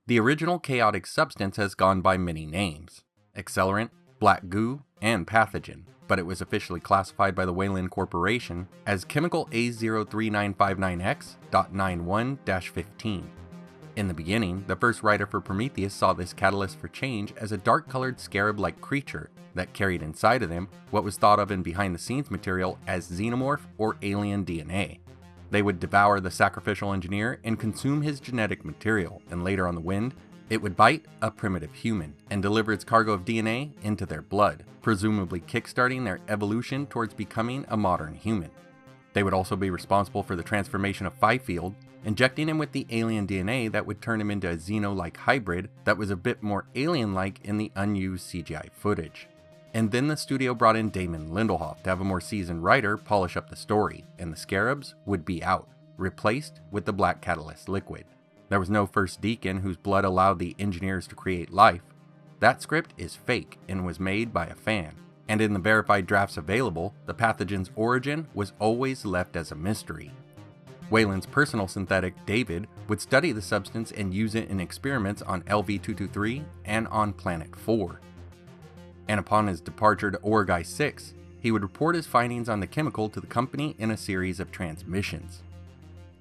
The original chaotic substance has gone by many names: Accelerant, Black Goo, and Pathogen, but it was officially classified by the Weyland Corporation as chemical A03959X.91-15. In the beginning, the first writer for Prometheus saw this catalyst for change as a dark-colored scarab-like creature that carried inside of them what was thought of in behind-the-scenes material as Xenomorph or alien DNA. They would devour the sacrificial engineer and consume his genetic material, and later on the wind, it would bite a primitive human and deliver its cargo of DNA into their blood, presumably kickstarting their evolution towards becoming a modern human. They would also be responsible for the transformation of Fifield, injecting him with the alien DNA that would turn him into a Xeno-like hybrid that was a bit more alien-like in the unused CGI footage. And then the studio brought in Damon Lindelof to have a more seasoned writer polish up the story, and the scarabs would be out, replaced with the black catalyst liquid. There was no first Deacon whose blood allowed the engineers to create life. That script is fake and was made by a fan, and in the verified drafts available, the pathogen's origin was always left as a mystery. Weyland's personal synthetic, David, would study the substance and use it in experiments on LV-223 and on Planet 4. And upon his departure to Origai 6, he would report his findings on the chemical to the company in a series of transmissions.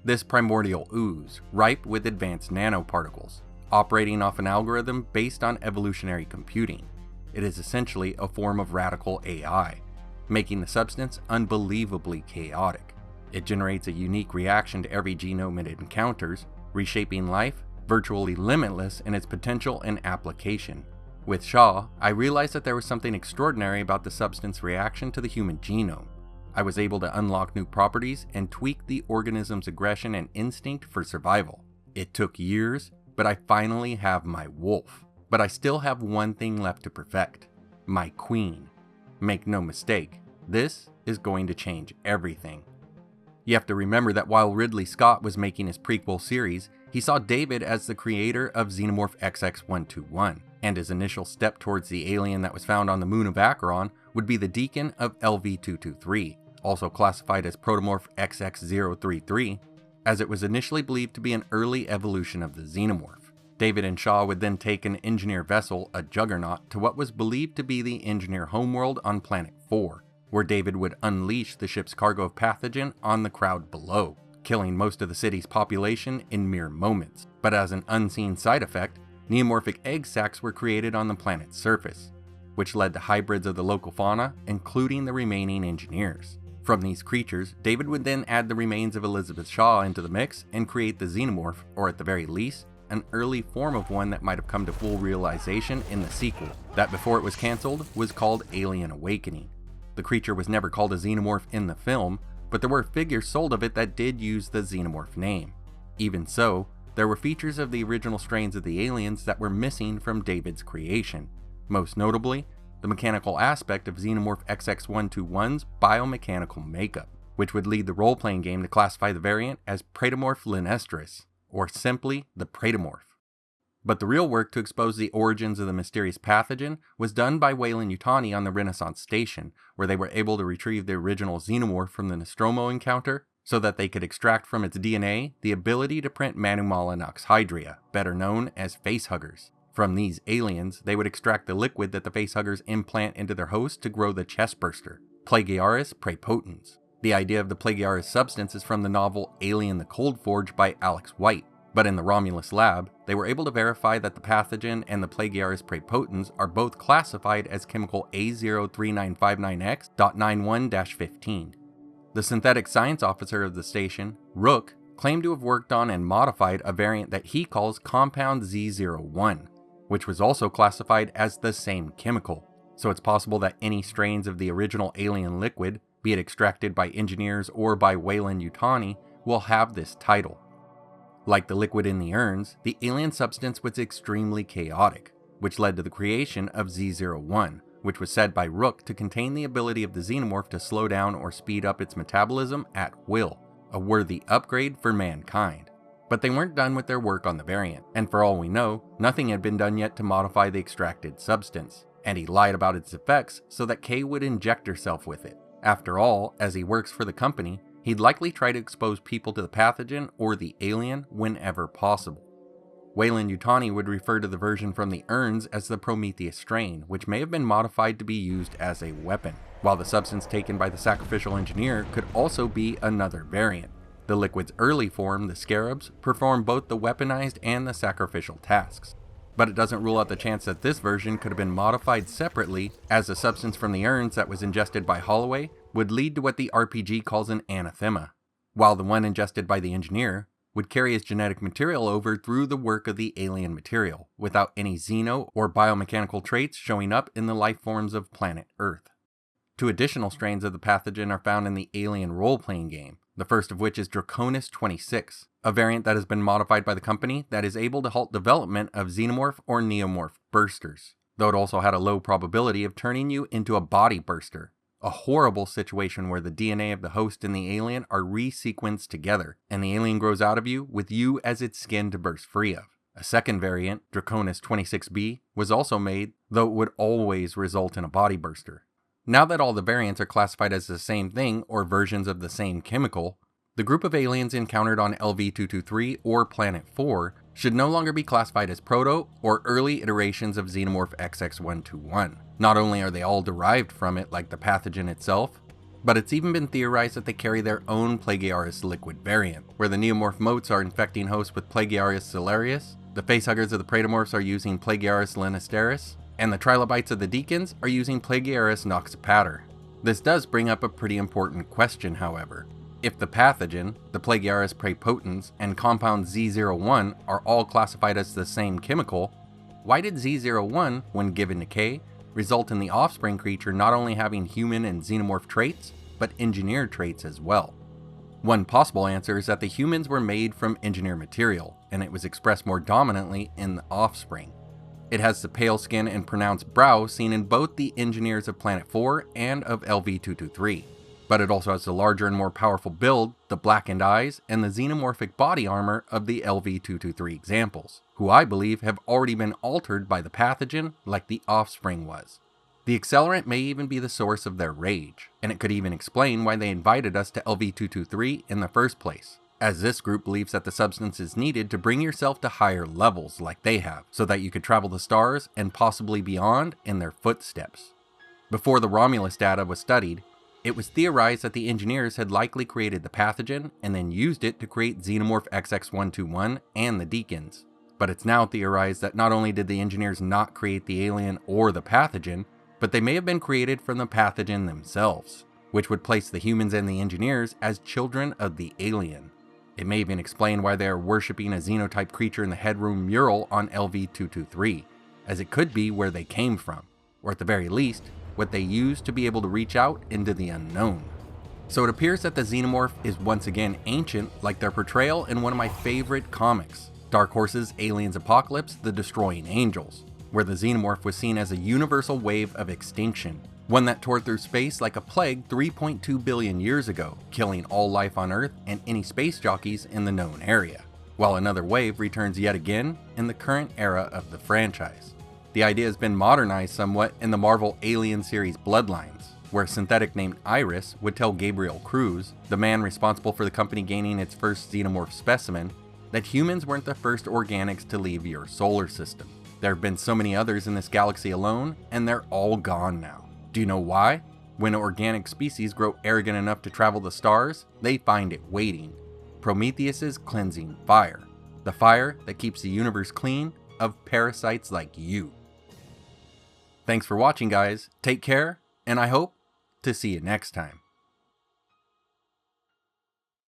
This primordial ooze, ripe with advanced nanoparticles, operating off an algorithm based on evolutionary computing. It is essentially a form of radical AI, making the substance unbelievably chaotic. It generates a unique reaction to every genome it encounters, reshaping life, virtually limitless in its potential and application. With Shaw, I realized that there was something extraordinary about the substance reaction to the human genome. I was able to unlock new properties and tweak the organism's aggression and instinct for survival. It took years, but I finally have my wolf. But I still have one thing left to perfect: my queen. Make no mistake, this is going to change everything. You have to remember that while Ridley Scott was making his prequel series, he saw David as the creator of Xenomorph XX121, and his initial step towards the alien that was found on the moon of Acheron would be the Deacon of LV-223, also classified as Protomorph XX033, as it was initially believed to be an early evolution of the Xenomorph. David and Shaw would then take an engineer vessel, a Juggernaut, to what was believed to be the engineer homeworld on Planet 4, where David would unleash the ship's cargo of pathogen on the crowd below, killing most of the city's population in mere moments. But as an unseen side effect, neomorphic egg sacs were created on the planet's surface, which led to hybrids of the local fauna, including the remaining engineers. From these creatures, David would then add the remains of Elizabeth Shaw into the mix and create the Xenomorph, or at the very least, an early form of one that might have come to full realization in the sequel, that before it was cancelled was called Alien Awakening. The creature was never called a Xenomorph in the film, but there were figures sold of it that did use the Xenomorph name. Even so, there were features of the original strains of the aliens that were missing from David's creation, most notably the mechanical aspect of Xenomorph XX121's biomechanical makeup, which would lead the role-playing game to classify the variant as Praetomorph Linestris, or simply the Praetomorph. But the real work to expose the origins of the mysterious pathogen was done by Weyland-Yutani on the Renaissance Station, where they were able to retrieve the original Xenomorph from the Nostromo encounter so that they could extract from its DNA the ability to print Manumala Hydria, better known as facehuggers. From these aliens, they would extract the liquid that the facehuggers implant into their host to grow the chestburster, Plagiaris praepotens. The idea of the Plagiaris substance is from the novel Alien the Cold Forge by Alex White, but in the Romulus lab, they were able to verify that the pathogen and the Plagiaris praepotens are both classified as chemical A03959X.91-15. The synthetic science officer of the station, Rook, claimed to have worked on and modified a variant that he calls Compound Z01, which was also classified as the same chemical, so it's possible that any strains of the original alien liquid, be it extracted by engineers or by Weyland-Yutani, will have this title. Like the liquid in the urns, the alien substance was extremely chaotic, which led to the creation of Z01, which was said by Rook to contain the ability of the Xenomorph to slow down or speed up its metabolism at will, a worthy upgrade for mankind. But they weren't done with their work on the variant, and for all we know, nothing had been done yet to modify the extracted substance, and he lied about its effects so that Kay would inject herself with it. After all, as he works for the company, he'd likely try to expose people to the pathogen or the alien whenever possible. Weyland-Yutani would refer to the version from the urns as the Prometheus strain, which may have been modified to be used as a weapon, while the substance taken by the sacrificial engineer could also be another variant. The liquid's early form, the scarabs, perform both the weaponized and the sacrificial tasks. But it doesn't rule out the chance that this version could have been modified separately, as the substance from the urns that was ingested by Holloway would lead to what the RPG calls an anathema, while the one ingested by the engineer would carry his genetic material over through the work of the alien material, without any xeno or biomechanical traits showing up in the life forms of planet Earth. 2 additional strains of the pathogen are found in the Alien role-playing game, the first of which is Draconis 26, a variant that has been modified by the company that is able to halt development of Xenomorph or Neomorph bursters, though it also had a low probability of turning you into a body burster, a horrible situation where the DNA of the host and the alien are resequenced together, and the alien grows out of you with you as its skin to burst free of. A second variant, Draconis 26b, was also made, though it would always result in a body burster. Now that all the variants are classified as the same thing or versions of the same chemical, the group of aliens encountered on LV-223 or Planet 4 should no longer be classified as proto or early iterations of Xenomorph XX121. Not only are they all derived from it like the pathogen itself, but it's even been theorized that they carry their own Plagiaris liquid variant, where the Neomorph motes are infecting hosts with Plagiaris celarius, the facehuggers of the Praetomorphs are using Plagiaris lanisteris, and the trilobites of the Deacons are using Plagiaris noxipater. This does bring up a pretty important question, however. If the pathogen, the Plagiaris praepotens, and compound Z01 are all classified as the same chemical, why did Z01, when given to K, result in the offspring creature not only having human and xenomorph traits, but engineered traits as well? One possible answer is that the humans were made from engineered material, and it was expressed more dominantly in the offspring. It has the pale skin and pronounced brow seen in both the engineers of Planet 4 and of LV-223. But it also has the larger and more powerful build, the blackened eyes, and the xenomorphic body armor of the LV-223 examples, who I believe have already been altered by the pathogen like the offspring was. The Accelerant may even be the source of their rage, and it could even explain why they invited us to LV-223 in the first place, as this group believes that the substance is needed to bring yourself to higher levels like they have, so that you could travel the stars and possibly beyond in their footsteps. Before the Romulus data was studied, it was theorized that the engineers had likely created the pathogen and then used it to create Xenomorph XX121 and the Deacons. But it's now theorized that not only did the engineers not create the alien or the pathogen, but they may have been created from the pathogen themselves, which would place the humans and the engineers as children of the alien. It may even explain why they are worshipping a xenotype creature in the headroom mural on LV-223, as it could be where they came from, or at the very least, what they used to be able to reach out into the unknown. So it appears that the Xenomorph is once again ancient, like their portrayal in one of my favorite comics, Dark Horse's Aliens Apocalypse: The Destroying Angels, where the Xenomorph was seen as a universal wave of extinction, one that tore through space like a plague 3.2 billion years ago, killing all life on Earth and any space jockeys in the known area, while another wave returns yet again in the current era of the franchise. The idea has been modernized somewhat in the Marvel Alien series Bloodlines, where a synthetic named Iris would tell Gabriel Cruz, the man responsible for the company gaining its first xenomorph specimen, that humans weren't the first organics to leave your solar system. There have been so many others in this galaxy alone, and they're all gone now. Do you know why? When organic species grow arrogant enough to travel the stars, they find it waiting. Prometheus's cleansing fire. The fire that keeps the universe clean of parasites like you. Thanks for watching, guys. Take care, and I hope to see you next time.